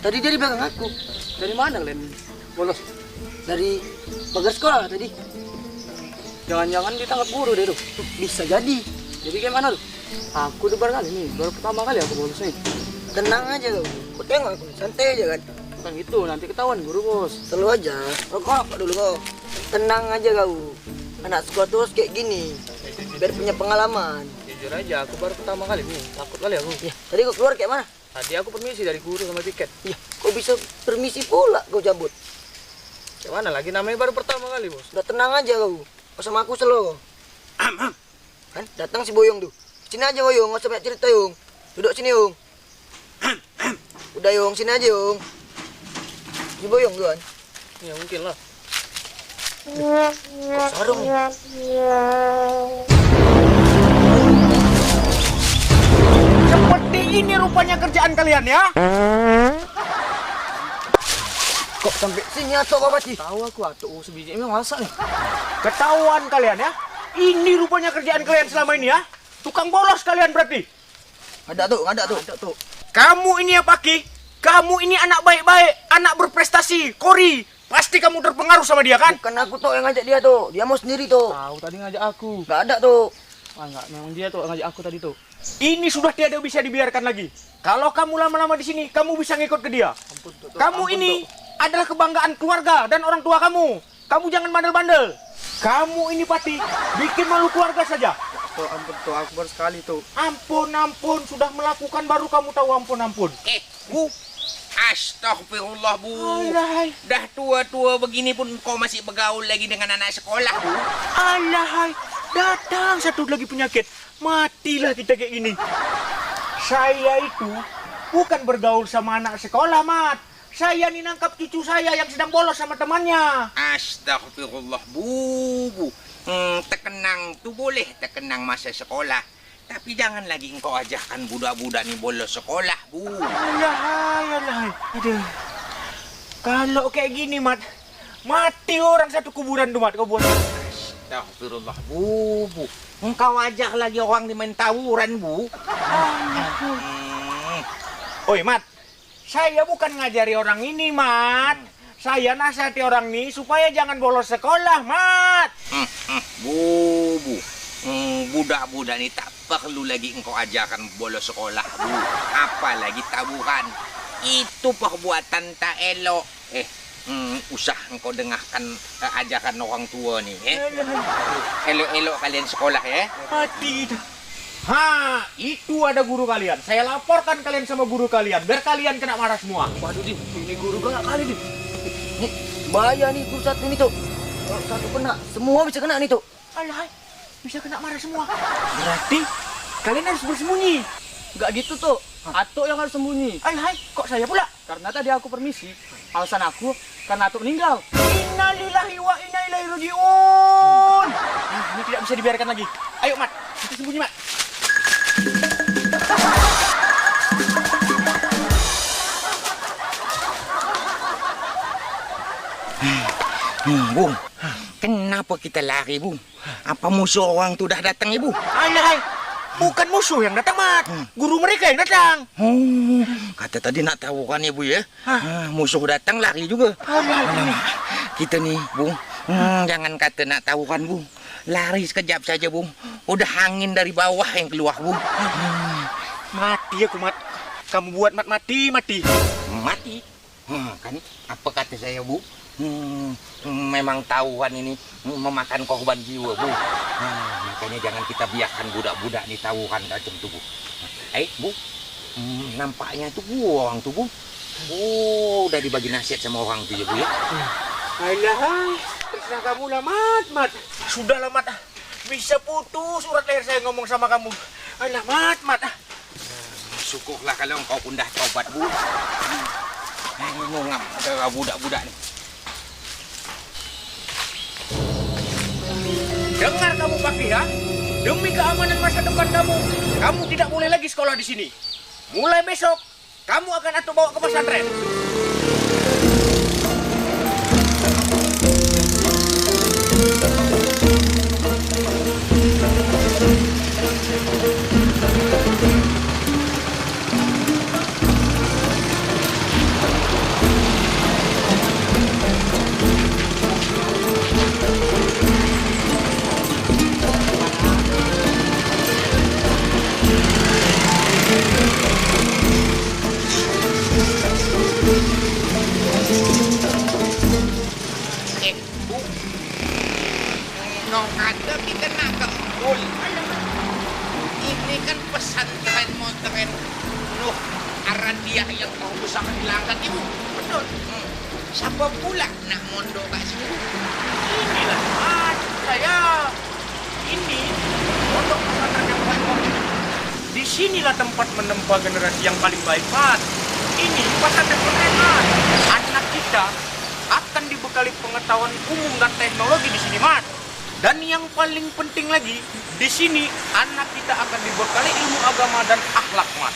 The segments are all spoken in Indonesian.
Tadi dia di belakang aku. Dari mana kalian bolos? Dari pagar sekolah tadi. Jangan-jangan ditangkap guru deh tuh. Bisa jadi. Jadi kayak mana tuh? Aku udah baru kali nih, baru pertama kali aku bolos nih. Tenang aja kau. Kau tengok aku, santai aja kan. Bukan gitu, nanti ketahuan guru bos. Selalu aja. Rokok dulu kau. Tenang aja kau. Anak sekolah terus kayak gini. Biar punya pengalaman. Jujur aja, aku baru pertama kali nih, takut kali aku. Ya, tadi kau keluar kayak mana? Tadi aku permisi dari guru sama piket. Ya, kau bisa permisi pula kau cabut. Kayak mana lagi, namanya baru pertama kali bos. Udah tenang aja kau. Kau sama aku selalu. Kan datang si Boyong tuh. Sini aja Boyong, nggak usah banyak cerita Yung. Duduk sini Yung. Udah Yung, sini aja Yung. Si Boyong tuh kan. Ya mungkin lah. Kok sarung nih? Seperti ini rupanya kerjaan kalian ya? Kok sampai sini atau kau pasti? Tahu aku atuh sebiji emang masa nih. Ketahuan kalian ya? Ini rupanya kerjaan kalian selama ini ya? Tukang bolos kalian berarti? Ada tuh, ada tuh. Ada tuh. Kamu ini ya Paki? Kamu ini anak baik-baik, anak berprestasi, Kori. Pasti kamu terpengaruh sama dia kan? Bukan aku tuh yang ngajak dia tuh. Dia mau sendiri tuh. Tahu tadi ngajak aku. Gak ada tuh. Ah enggak, memang dia tuh ngajak aku tadi tuh. Ini sudah tiada bisa dibiarkan lagi. Kalau kamu lama-lama di sini, kamu bisa ngikut ke dia. Ampun, tuh, Kamu ampun, ini adalah kebanggaan keluarga dan orang tua kamu. Kamu jangan bandel-bandel. Kamu ini Pati, bikin malu keluarga saja. Tuh, ampun tuh, aku baru sekali tuh. Ampun, sudah melakukan baru kamu tahu ampun. Bu, astagfirullah Bu. Alahai, Dah tua-tua begini pun kau masih bergaul lagi dengan anak sekolah Bu. alahai, datang satu lagi penyakit. Matilah kita kayak gini. Saya itu bukan bergaul sama anak sekolah, Mat. Saya nih nangkap cucu saya yang sedang bolos sama temannya. Astagfirullah Bu. Terkenang tuh boleh, terkenang masa sekolah. Tapi jangan lagi engkau ajakkan budak-budak nih bolos sekolah Bu. Alahai. Aduh. Kalau kayak gini, Mat, mati orang satu kuburan tuh, Mat. Kau buat. Astagfirullah Bu. Engkau ajak lagi orang di main tawuran Bu. Oi, Mat. Saya bukan ngajari orang ini, Mat. Saya nasihati orang ini supaya jangan bolos sekolah, Mat. Bu. Budak-budak ini tak perlu lagi engkau ajarkan bolos sekolah Bu. Apalagi taburan. Itu perbuatan tak elok. Usah engkau dengarkan ajakan orang tua nih. Elok-elok kalian sekolah ya. Mati. Ha, itu ada guru kalian. Saya laporkan kalian sama guru kalian biar kalian kena marah semua. Waduh, Din, ini guru galak kali, Din. Nih, bahaya nih guru satu ini tuh. Kalau satu kena, semua bisa kena nih tuh. Alahai, bisa kena marah semua. Berarti kalian harus bersembunyi. Enggak gitu tuh. Atuk yang harus sembunyi. Alahai, kok saya pula? Karena tadi aku permisi. Alasan aku karena Atuk meninggal. Innalillahi wa inna ilaihi rajiun. Ini tidak bisa dibiarkan lagi. Ayo, Mat, kita sembunyi, Mat. Bung, kenapa kita lari, Bung? Apa musuh orang tu dah datang, Ibu? Alahai, bukan musuh yang datang, Mat. Guru mereka yang datang. Kata tadi nak tahu kan, Ibu ya? Musuh datang lari juga. Alahai. Kita nih, Bung, jangan kata nak tahu kan, Bung. Lari sekejap saja, Bung. Udah angin dari bawah yang keluar, Bung. Mati aku, Mat. Kamu buat Mat mati. Mati. Kan apa kata saya, Bu? Memang tahuan ini memakan korban jiwa, Bu. Makanya jangan kita biarkan budak-budak ini tahuan macam tu, Bu. Bu. Nampaknya itu orang tu, Bu. Oh, udah dibagi nasihat sama orang tu ya, Bu ya. Alahai, terserah kamu lah, Mat. Sudahlah, Mat. Bisa putus urat leher saya ngomong sama kamu. Alah, Mat. Syukurlah kalau engkau pun dah taubat, Bu. Ngomong ada budak-budak ni. Dengar kamu, Paki, ya. Demi keamanan masa depan kamu tidak boleh lagi sekolah di sini. Mulai besok, kamu akan Atuk bawa ke pesantren. no kata kita nak kembul. Ini kan pesantren modern Nuh Aradiah yang kau usah hilangkan ibu. Betul. Siapa pula nak mondok kat sini? Inilah Mat, saya. Ini pondok pesantren yang paling bagus. Di sinilah tempat menempa generasi yang paling baik, Mat. Ini pesantren Mat. Anak kita akan dibekali pengetahuan umum dan teknologi di sini, Mat. Dan yang paling penting lagi, di sini anak kita akan dibekali ilmu agama dan akhlak, Mat.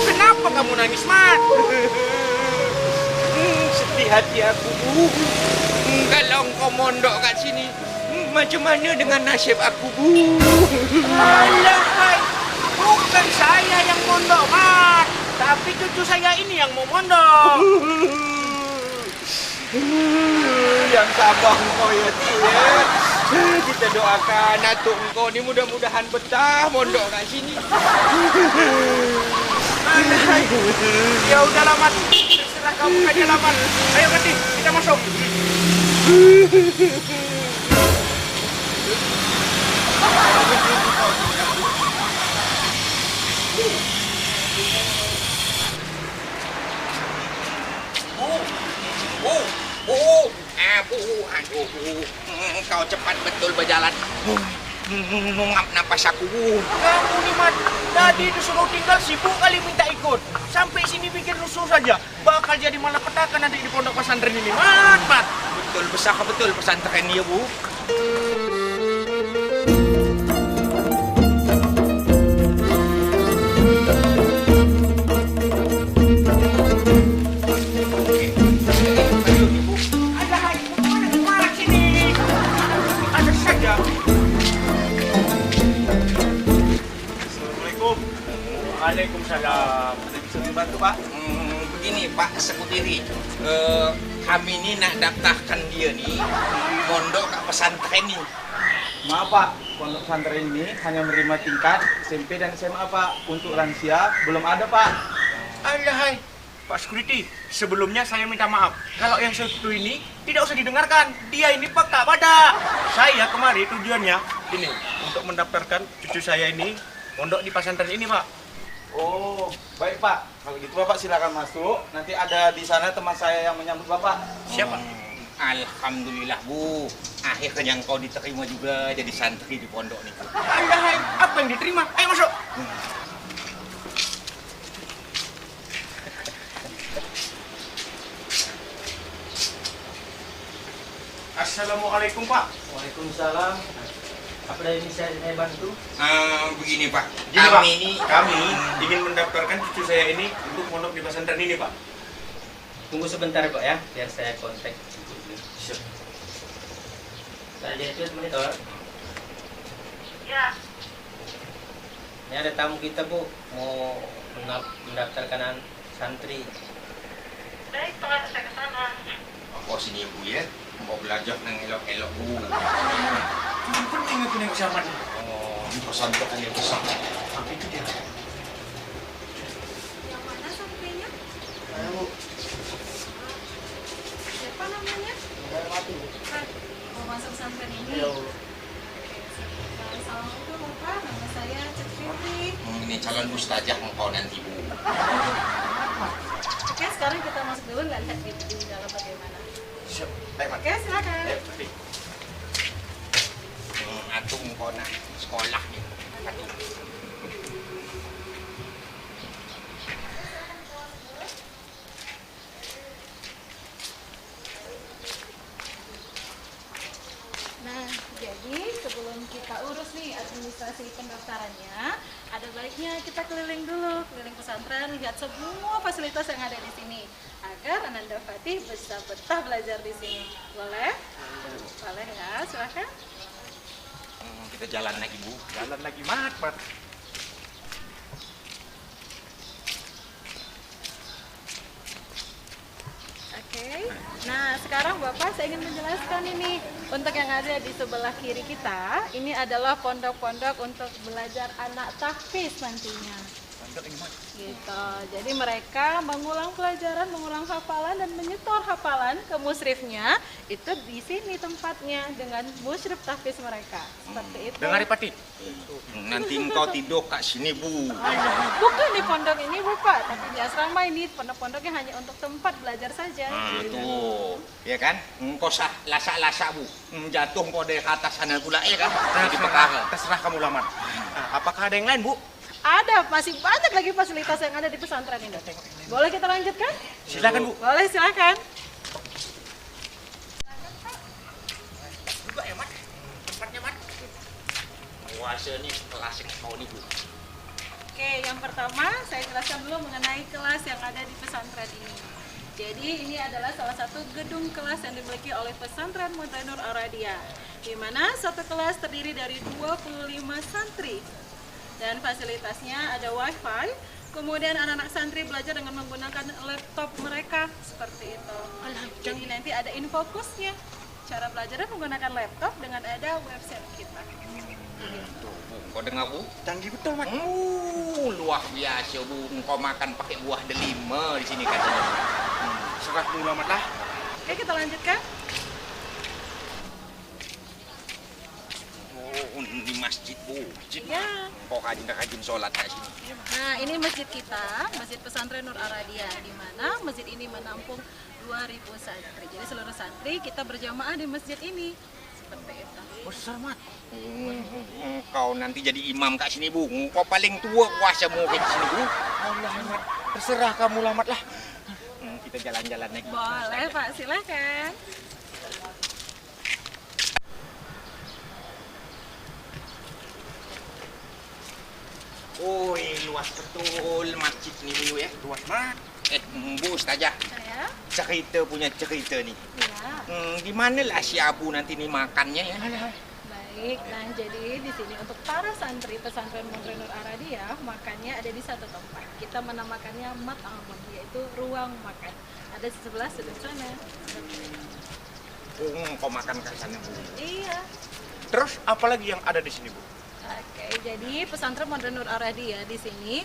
Kenapa kamu nangis, Mat? Sedih hati aku, Bu. Kalau engkau mondok kat sini, macam mana dengan nasib aku, Bu? Alah, bukan saya yang mondok, Mat. Tapi cucu saya ini yang mau mondok. Yang sabar engkau ya, Tu ya. Kita doakan atuk engkau ni mudah-mudahan betah mondok kat sini. Ya udahlah, Mat. Terserah kamu aja lah, Mat. Ayo, Kati, kita masuk. Aduh, kau cepat betul berjalan. Ngap napas aku. Kamu nih, Mat. Tadi disuruh tinggal sibuk kali minta ikut. Sampai sini bikin rusuh saja. Bakal jadi malapetaka nanti di pondok pesantren ini, Mat, Mat. Betul, besar betul pesantren dia, Bu. Waalaikumsalam. Ada bisa dibantu, Pak? Begini, Pak Sekutiri. Kami ini nak daftarkan dia nih mondok ke pesantren nih. Maaf Pak, pondok pesantren ini hanya menerima tingkat SMP dan SMA Pak. Untuk lansia belum ada Pak. Alahai, Pak Security, sebelumnya saya minta maaf. Kalau yang satu ini tidak usah didengarkan. Dia ini peka pada. Saya kemari tujuannya ini untuk mendaftarkan cucu saya ini mondok di pesantren ini, Pak. Oh, baik Pak. Kalau gitu Bapak silakan masuk. Nanti ada di sana teman saya yang menyambut Bapak. Siapa? Alhamdulillah, Bu. Akhirnya engkau diterima juga jadi santri di pondok nih. Alahai, apa yang diterima? Ayo masuk. Assalamualaikum, Pak. Waalaikumsalam. Apa yang bisa saya bantu? Begini, Pak. Gini, Pak. Kami ingin mendaftarkan cucu saya ini untuk mondok di pesantren ini, Pak. Tunggu sebentar Pak ya, biar saya kontak. Saya jadi itu monitor. Ya, Ini ada tamu kita Bu, mau mendaftarkan santri. baik Pak, saya ke sana. Engkau sini, Bu ya. Mau belajar nang elok-elok, Bu. Penting aku nengok sama dia. Oh, pesantren yang besar. Apa itu dia? Yang mana santrinya? Siapa namanya? Pak, mau masuk pesantren ini? Assalamualaikum Bapak, nama saya Cik Fitri. Ini calon ustazah engkau nanti, Bu. Oke, sekarang kita masuk dulu lihat di dalam bagaimana. Siap. Ayo, Pak. Oke, silakan. Ayo, Pak. Atuk engkau nak sekolah nih. Atuk. Nah, jadi sebelum kita urus nih administrasi pendaftarannya, ada baiknya kita keliling dulu, keliling pesantren, lihat semua fasilitas yang ada di sini, agar Ananda Fatih bisa betah belajar di sini. Boleh? Boleh ya, silakan. Kita jalan lagi, Bu. Jalan lagi, Mat, Mat. Oke. Nah, sekarang Bapak saya ingin menjelaskan ini. Untuk yang ada di sebelah kiri kita, ini adalah pondok-pondok untuk belajar anak tahfiz nantinya. Gitu. Jadi mereka mengulang pelajaran, mengulang hafalan dan menyetor hafalan ke musyrifnya itu di sini tempatnya dengan musyrif tahfiz mereka. Seperti itu. Dengar Pati. Nanti engkau tidur kat sini, Bu. Bukan di pondok ini, Bu Pak, tapi di asrama ini pondok-pondoknya hanya untuk tempat belajar saja. Tuh, ya kan? Engkau lasak-lasak, Bu. Jatuh engkau dari atas sana pula, ya kan? Jadi perkara. Terserah kamu Lamat. Apakah ada yang lain, Bu? Ada, masih banyak lagi fasilitas yang ada di pesantren ini. Boleh kita lanjutkan? Silakan, Bu. Boleh, silakan. Juga ya, Mat? Tempatnya, Mat? Puasa nih, kelas kau nih, Bu. Oke, yang pertama saya jelaskan dulu mengenai kelas yang ada di pesantren ini. Jadi ini adalah salah satu gedung kelas yang dimiliki oleh pesantren Modern Nur Ar-Radiyah, di mana satu kelas terdiri dari 25 santri. Dan fasilitasnya ada wifi, kemudian anak-anak santri belajar dengan menggunakan laptop mereka, seperti itu. Jadi nanti ada infokusnya, cara belajarnya menggunakan laptop dengan ada website kita. Tuh, Bu. Kau dengar, Bu? Canggih betul, Mat. Luar biasa, Bu. Engkau makan pakai buah delima di sini katanya. Serah dulu Lamat lah. Oke, kita lanjutkan. Oh, di masjid, Bu. Masjid. Ya. Engkau rajin sholat kat sini. Nah, ini masjid kita, Masjid Pesantren Nur Ar-Radiyah, di mana masjid ini menampung 2000 santri. Jadi seluruh santri kita berjamaah di masjid ini. Seperti itu. Besar, Mat. Engkau nanti jadi imam kat sini, Bu. Engkau paling tua kuasa murid di sini, Bu. Allah, Mat. Terserah kamu Lamat lah. Kita jalan-jalan naik. Boleh, Pak, silakan. Oh, luas betul masjid ni dulu ya. Luas, Mat. Bu Ustazah, Saya, cerita punya cerita nih. ya. Di manalah si Abu nanti nih makannya ya? Baik, nah jadi di sini untuk para santri pesantren Modern Nur Ar-Radiyah makannya ada di satu tempat. Kita menamakannya mat'amun, yaitu ruang makan. Ada di sebelah sana. Kau makan ke sana, Bu. Iya. Terus apalagi yang ada di sini, Bu? Oke, jadi pesantren Modern Nur Ar-Radiyah di sini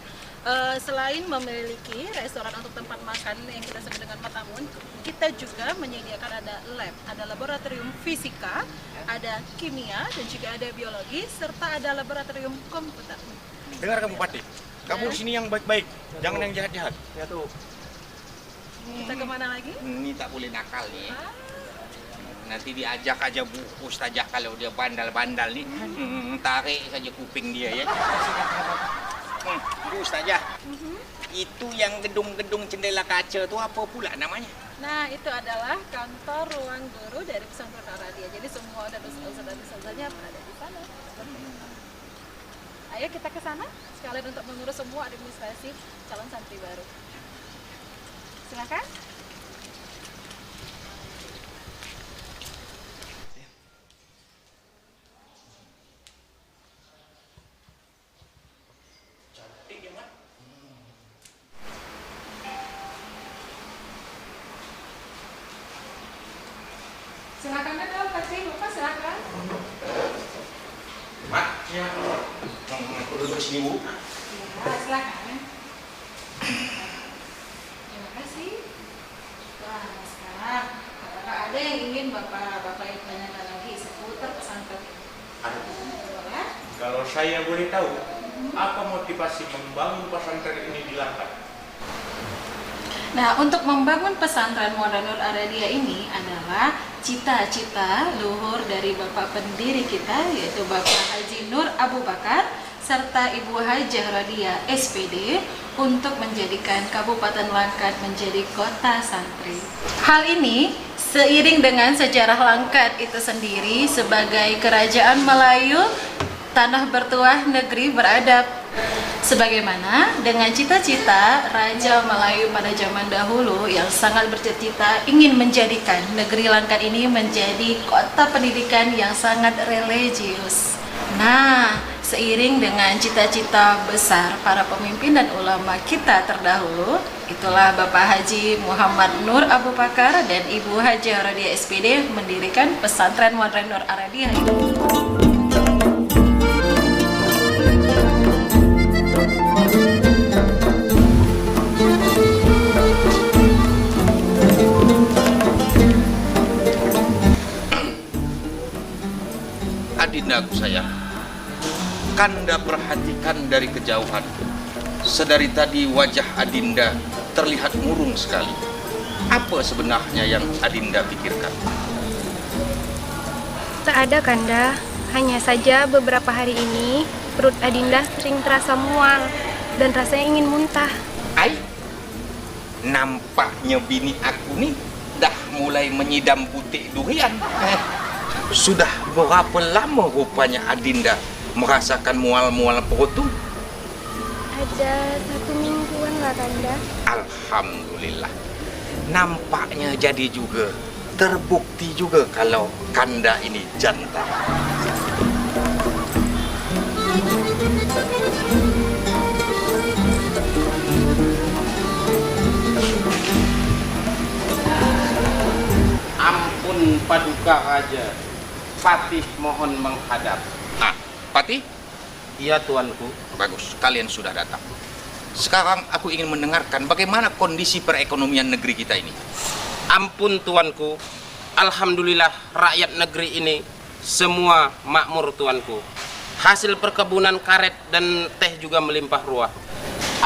selain memiliki restoran untuk tempat makan yang kita sebut dengan mat'amun, kita juga menyediakan ada lab, ada laboratorium fisika, ada kimia dan juga ada biologi serta ada laboratorium komputer. Dengar kamu Pati. Kamu sini yang baik-baik, jangan yang jahat-jahat. Ya tuh. Kita kemana lagi? Ini tak boleh nakal nih. Nanti diajak aja Bu Ustazah kalau dia bandal-bandal nih. Tarik saja kuping dia ya. Bu Ustazah, itu yang gedung-gedung jendela kaca itu apa pula namanya? Nah, itu adalah kantor ruang guru dari pesantren Ar-Radiyah. Jadi semua dan ustazah-ustazahnya berada di sana. Ayo kita ke sana sekalian untuk mengurus semua administrasi calon santri baru. Silakan. Silakan dulu, Pak Bapak silakan. Mat, ya. Duduk sini Bu. Ya, silakan. Terima kasih. Wah, sekarang apakah ada yang ingin Bapak tanyakan lagi seputar pesantren ini? Ada. Boleh? Kalau saya boleh tahu, apa motivasi membangun pesantren ini di Langkat? Nah, untuk membangun pesantren Modern Nur Ar-Radiyah ini adalah cita-cita luhur dari Bapak pendiri kita, yaitu Bapak Haji Nur Abu Bakar serta Ibu Hajah Radiyah SPD untuk menjadikan Kabupaten Langkat menjadi kota santri. Hal ini seiring dengan sejarah Langkat itu sendiri sebagai kerajaan Melayu, tanah bertuah, negeri beradab. Sebagaimana dengan cita-cita Raja Melayu pada zaman dahulu yang sangat bercita-cita ingin menjadikan negeri Langkat ini menjadi kota pendidikan yang sangat religius. Nah, seiring dengan cita-cita besar para pemimpin dan ulama kita terdahulu, itulah Bapak Haji Muhammad Nur Abu Bakar dan Ibu Hajah Radiyah SPD mendirikan pesantren Modern Nur Ar-Radiyah. Adindaku sayang. Kanda perhatikan dari kejauhan. Sedari tadi wajah Adinda terlihat murung sekali. Apa sebenarnya yang Adinda pikirkan? Tak ada, Kanda. Hanya saja beberapa hari ini perut Adinda sering terasa mual dan rasanya ingin muntah. Ai, nampaknya bini aku nih dah mulai menyidam butik durian. Sudah berapa lama rupanya Adinda merasakan mual-mual perut tuh? Ada 1 mingguan lah, Kanda. Alhamdulillah. Nampaknya jadi juga. Terbukti juga kalau Kanda ini jantan. Ampun Paduka Raja, Patih mohon menghadap. Ah, Patih? Iya tuanku. Bagus, kalian sudah datang. Sekarang aku ingin mendengarkan bagaimana kondisi perekonomian negeri kita ini. Ampun tuanku, alhamdulillah rakyat negeri ini semua makmur tuanku. Hasil perkebunan karet dan teh juga melimpah ruah.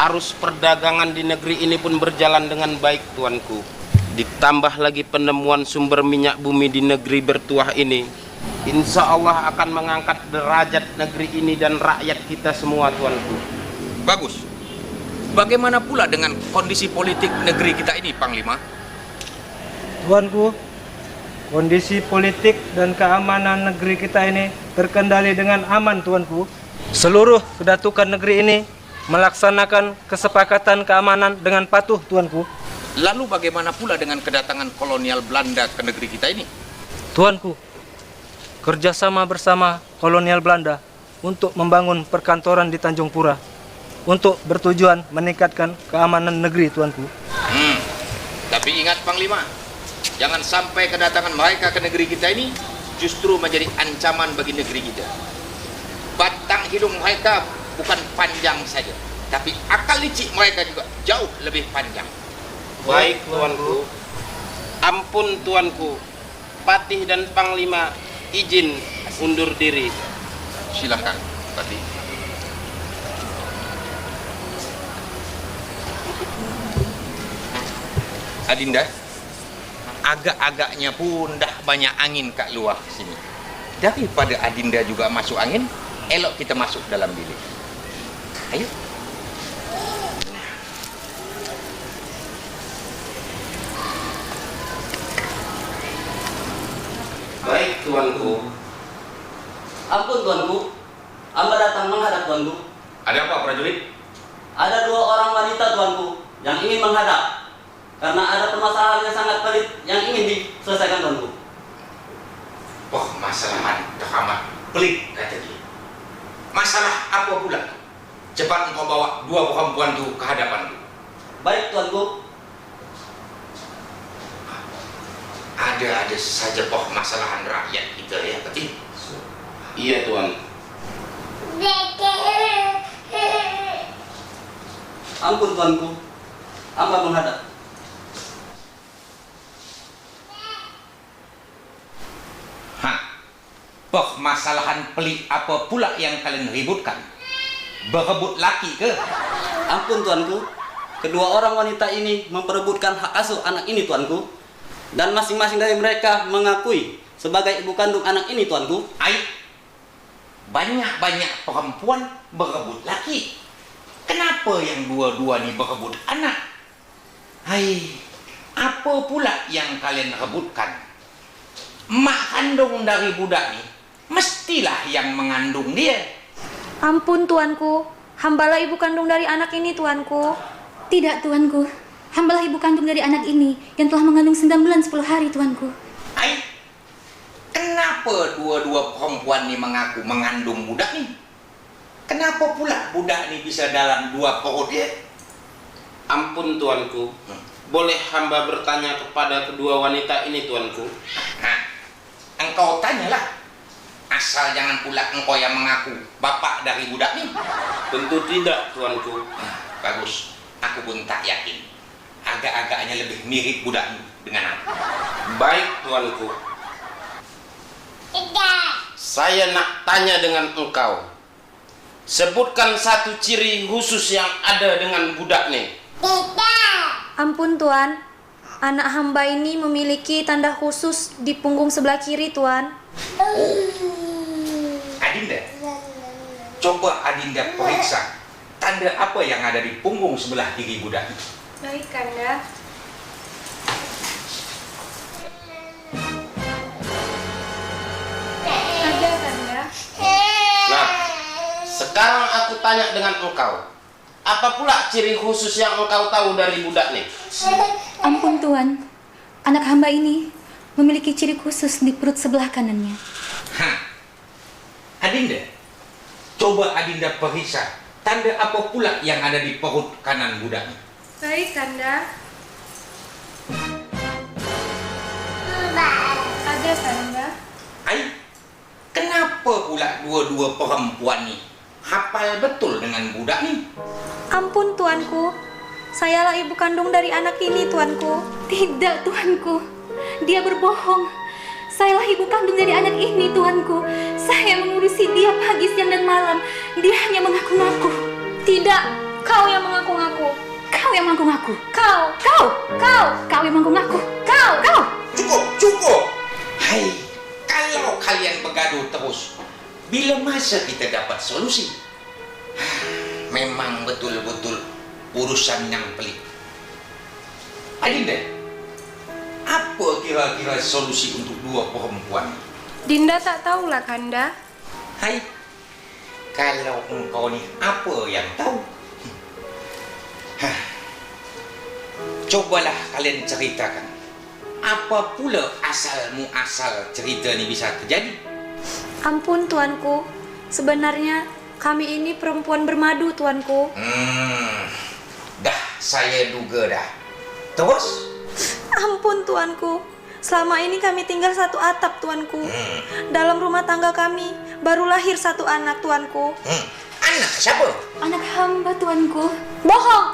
Arus perdagangan di negeri ini pun berjalan dengan baik tuanku. Ditambah lagi penemuan sumber minyak bumi di negeri bertuah ini, insya Allah akan mengangkat derajat negeri ini dan rakyat kita semua tuanku. Bagus. Bagaimana pula dengan kondisi politik negeri kita ini, Panglima? Tuanku, kondisi politik dan keamanan negeri kita ini terkendali dengan aman, Tuanku. Seluruh kedatukan negeri ini melaksanakan kesepakatan keamanan dengan patuh, Tuanku. Lalu bagaimana pula dengan kedatangan kolonial Belanda ke negeri kita ini? Tuanku, kerjasama bersama kolonial Belanda untuk membangun perkantoran di Tanjung Pura untuk bertujuan meningkatkan keamanan negeri, Tuanku. Tapi ingat Panglima, jangan sampai kedatangan mereka ke negeri kita ini justru menjadi ancaman bagi negeri kita. Batang hidung mereka bukan panjang saja, tapi akal licik mereka juga jauh lebih panjang. Baik tuanku. Ampun tuanku, Patih dan Panglima izin undur diri. Silahkan, Patih. Adinda, agak-agaknya pun dah banyak angin kat luar sini. Daripada Adinda juga masuk angin, elok kita masuk dalam bilik. Ayo. Baik tuanku. Ampun tuanku, hamba datang menghadap tuanku. Ada apa, prajurit? Ada 2 orang wanita tuanku yang ingin menghadap karena ada permasalahan yang sangat pelik yang ingin diselesaikan tuanku. Oh, masalah amat pelik kata dia. Masalah apa pula? Cepat engkau bawa 2 perempuan itu ke hadapanku. Baik tuanku. Ada saja permasalahan rakyat kita ya, Patih. Iya tuan. Ampun tuanku, hamba menghadap. Permasalahan pelik apa pula yang kalian ributkan? Berebut laki ke? Ampun tuanku, kedua orang wanita ini memperebutkan hak asuh anak ini tuanku, dan masing-masing dari mereka mengakui sebagai ibu kandung anak ini tuanku. Banyak-banyak perempuan berebut laki. Kenapa yang dua-dua ni berebut anak? Apa pula yang kalian rebutkan? Mak kandung dari budak ni mestilah yang mengandung dia. Ampun tuanku, hambalah ibu kandung dari anak ini tuanku. Tidak tuanku, hambalah ibu kandung dari anak ini yang telah mengandung 9 bulan 10 hari tuanku. Kenapa dua-dua perempuan ni mengaku mengandung budak ni? Kenapa pula budak ni bisa dalam 2 perut dia? Ampun tuanku, boleh hamba bertanya kepada kedua wanita ini tuanku? Engkau tanyalah. Asal jangan pula engkau yang mengaku bapak dari budak ni. Tentu tidak tuanku. Bagus, aku pun tak yakin. Agak-agaknya lebih mirip budak ni dengan aku. Baik tuanku. saya nak tanya dengan engkau. Sebutkan satu ciri khusus yang ada dengan budak nih. Ampun Tuan, anak hamba ini memiliki tanda khusus di punggung sebelah kiri Tuan. Adinda, coba Adinda periksa tanda apa yang ada di punggung sebelah kiri budak. Baik, Kanda. Ada, Kanda. Nah, sekarang aku tanya dengan engkau. Apa pula ciri khusus yang engkau tahu dari budak nih? Ampun Tuan, anak hamba ini memiliki ciri khusus di perut sebelah kanannya. Adinda, coba Adinda periksa tanda apa pula yang ada di perut kanan budak. Baik, Kanda. Ada, Kanda. Kenapa pula dua-dua perempuan nih hafal betul dengan budak nih? Ampun Tuanku, sayalah ibu kandung dari anak ini Tuanku. Tidak Tuanku, dia berbohong. Sayalah ibu kandung dari anak ini Tuanku. Saya mengurusi dia pagi, siang, dan malam. Dia hanya mengaku-ngaku. Tidak, kau yang mengaku-ngaku. Kau yang mengaku-ngaku. Kau yang mengaku-ngaku. Kau. Cukup. Hai, kalau kalian bergaduh terus, bila masa kita dapat solusi? Memang betul-betul urusan yang pelik. Adinda, apa kira-kira solusi untuk dua perempuan? Dinda tak tahulah, Kanda. Hai, kalau engkau ni apa yang tahu? Cobalah kalian ceritakan. Apa pula asal-muasal cerita ni bisa terjadi? Ampun Tuanku, sebenarnya kami ini perempuan bermadu Tuanku. Dah saya duga dah. Terus? Ampun Tuanku, selama ini kami tinggal satu atap Tuanku. Dalam rumah tangga kami baru lahir satu anak Tuanku. Anak siapa? Anak hamba Tuanku. Bohong,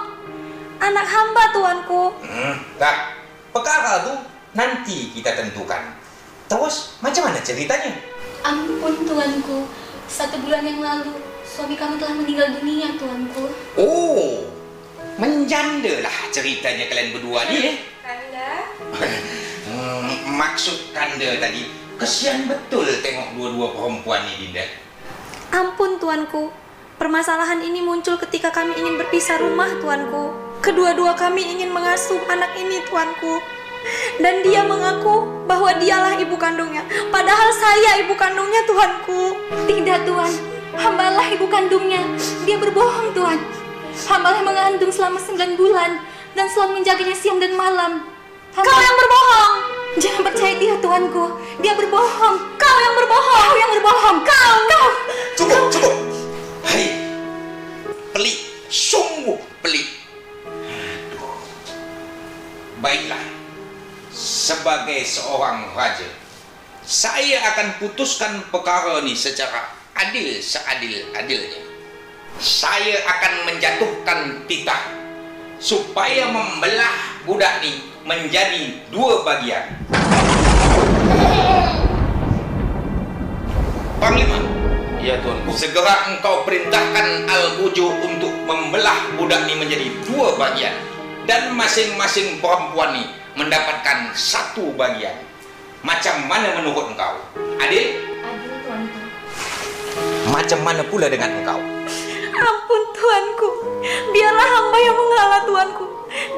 anak hamba Tuanku. Dah, perkara tu nanti kita tentukan. Terus macam mana ceritanya? Ampun Tuanku, 1 bulan yang lalu suami kami telah meninggal dunia Tuanku. Oh, menjandalah ceritanya kalian berdua ni. Kanda. Maksud Kanda tadi, kesian betul tengok dua-dua perempuan ni, Dinda. Ampun Tuanku, permasalahan ini muncul ketika kami ingin berpisah rumah Tuanku. Kedua-dua kami ingin mengasuh anak ini Tuanku. Dan dia mengaku bahwa dialah ibu kandungnya, padahal saya ibu kandungnya Tuanku. Tidak Tuan, hambalah ibu kandungnya. Dia berbohong Tuan. Hambalah mengandung selama 9 bulan dan selalu menjaganya siang dan malam. Kau yang berbohong. Jangan percaya dia Tuanku. Dia berbohong. Kau yang berbohong. Kau yang berbohong. Kau. Cukup. Hai, pelik, sungguh pelik. Baiklah, sebagai seorang raja, saya akan putuskan perkara ni secara adil seadil-adilnya. Saya akan menjatuhkan titah supaya membelah budak ni menjadi 2 bagian. Panglima, Ya Tuanku. segera engkau perintahkan Al-Buju untuk membelah budak ni menjadi 2 bagian. Dan masing-masing perempuan ni mendapatkan 1 bagian. Macam mana menurut engkau? Adil? Adil Tuanku. Macam mana pula dengan engkau? Ampun Tuanku, biarlah hamba yang mengalah Tuanku.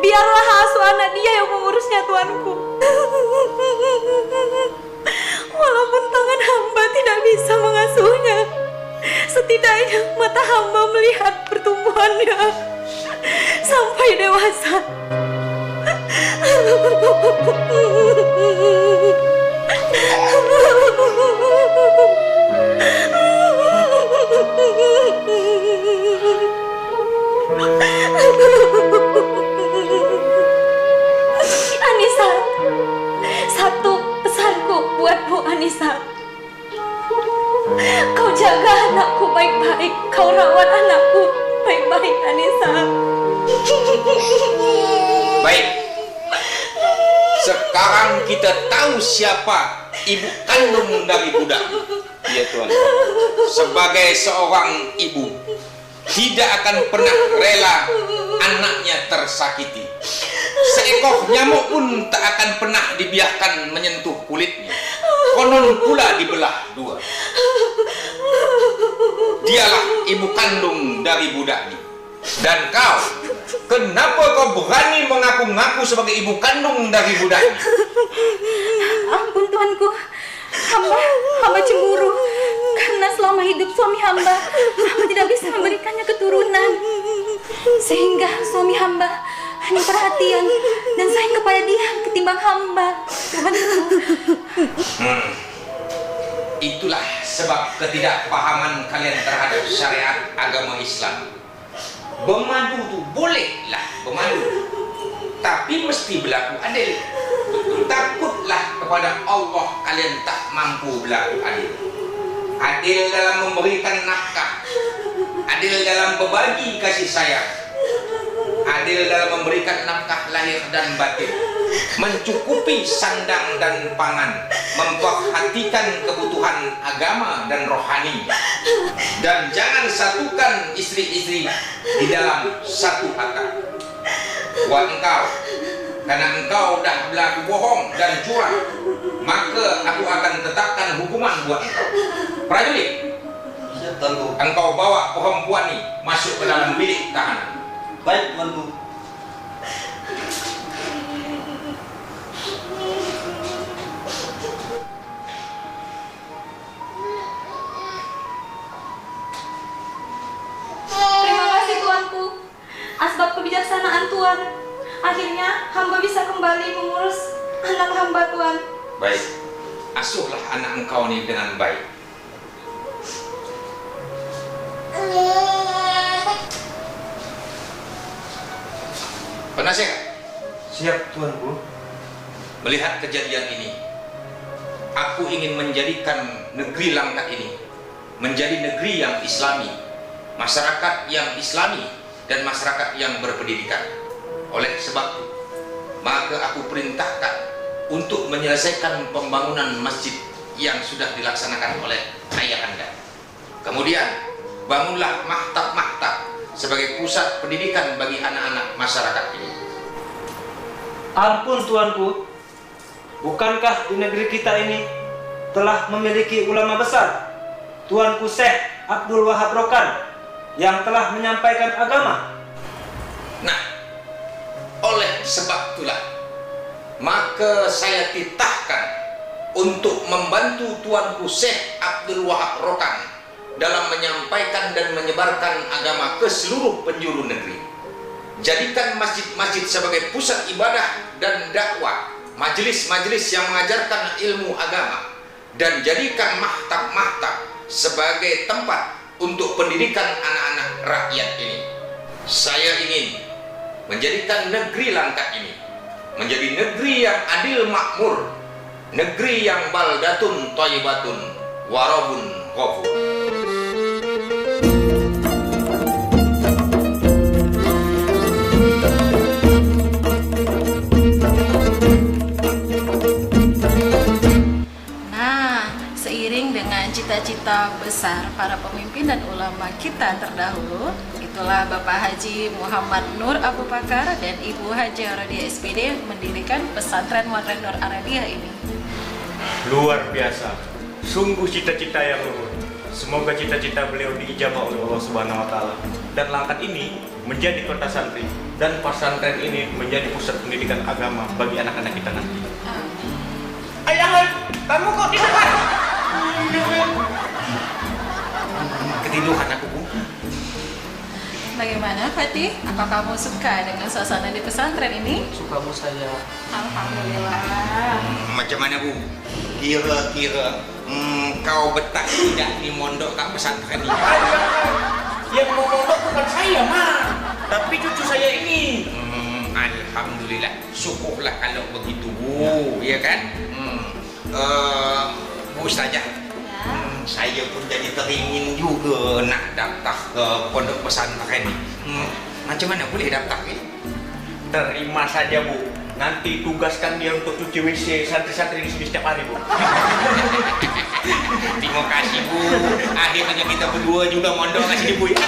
Biarlah asuh anak dia yang mengurusnya Tuanku. Walaupun tangan hamba tidak bisa mengasuhnya, setidaknya mata hamba melihat pertumbuhannya sampai dewasa. Anissa, satu pesanku buatmu Anissa. Kau jaga anakku baik-baik, kau rawat anakku baik-baik Anissa. Baik. Sekarang kita tahu siapa ibu kandung dari budak. Iya Tuan. Sebagai seorang ibu, tidak akan pernah rela anaknya tersakiti. Seekor nyamuk pun tak akan pernah dibiarkan menyentuh kulitnya. Konon pula dibelah dua. Dialah ibu kandung dari budak ini. Dan kau, kenapa kau berani mengaku-ngaku sebagai ibu kandung dari budak ini? Ampun tuanku, hamba cemburu karena selama hidup suami hamba tidak bisa memberikannya keturunan, sehingga suami hamba hanya perhatian dan sayang kepada dia ketimbang hamba. Tuanku. Itulah sebab ketidakpahaman kalian terhadap syariat agama Islam. Bermadu tu bolehlah bermadu, tapi mesti berlaku adil. Takutlah kepada Allah kalian tak mampu berlaku adil. Adil dalam memberikan nafkah, adil dalam berbagi kasih sayang, adil dalam memberikan nafkah lahir dan batin, mencukupi sandang dan pangan, memperhatikan kebutuhan agama dan rohani, dan jangan satukan istri-istri di dalam satu atap. Buat engkau, karena engkau dah berlaku bohong dan curang, maka aku akan tetapkan hukuman buat engkau. Prajurit, engkau bawa perempuan ini masuk ke dalam bilik tahanan. Baik, Tuanku. Terima kasih tuanku. Asbab kebijaksanaan Tuan, akhirnya hamba bisa kembali mengurus anak hamba Tuan. Baik, asuhlah anak engkau ini dengan baik. Penasihat, Siap Tuanku. melihat kejadian ini, aku ingin menjadikan negeri Langkat ini menjadi negeri yang islami, masyarakat yang islami, dan masyarakat yang berpendidikan. Oleh sebab itu, maka aku perintahkan untuk menyelesaikan pembangunan masjid yang sudah dilaksanakan oleh ayah anda. Kemudian, bangunlah maktab-maktab sebagai pusat pendidikan bagi anak-anak masyarakat ini. Ampun Tuanku, bukankah di negeri kita ini telah memiliki ulama besar, Tuanku Syekh Abdul Wahab Rokan, yang telah menyampaikan agama? Nah, oleh sebab itulah, maka saya titahkan untuk membantu Tuanku Syekh Abdul Wahab Rokan dalam menyampaikan dan menyebarkan agama ke seluruh penjuru negeri. Jadikan masjid-masjid sebagai pusat ibadah dan dakwah, majelis-majelis yang mengajarkan ilmu agama, dan jadikan maktab-maktab sebagai tempat untuk pendidikan anak-anak rakyat ini. Saya ingin menjadikan negeri Langkat ini menjadi negeri yang adil makmur, negeri yang baldatun thayyibatun warabun ghafur. Cita-cita besar para pemimpin dan ulama kita terdahulu, itulah Bapak Haji Muhammad Nur Abu Bakar dan Ibu Haji Rodia SPD mendirikan pesantren Modern Nur Arabia ini. Luar biasa, sungguh cita-cita yang luhur. Semoga cita-cita beliau diijabah oleh Allah Subhanahu wa Ta'ala, dan Langkat ini menjadi kota santri, dan pesantren ini menjadi pusat pendidikan agama bagi anak-anak kita nanti. Ayah, kamu kok tidak? Ketiduran aku, Bu. Bagaimana Fatih? Apa kamu suka dengan suasana di pesantren ini? Suka Bu saya. Alhamdulillah. Macam mana, Bu? Kira-kira kau betah tidak di mondok kat pesantren ini? Yang mau mondok bukan saya, Mak, tapi cucu saya ini. Alhamdulillah, syukurlah kalau begitu, Bu, ya kan? Bu Ustazah, saya pun jadi teringin juga nak daftar ke pondok pesantren ini. Macam mana boleh daftar ni? Terima saja, Bu. Nanti tugaskan dia untuk cuci WC santri-santri di sini setiap hari, Bu. Terima kasih Bu. Akhirnya kita berdua juga mondok kasih Ibu ya.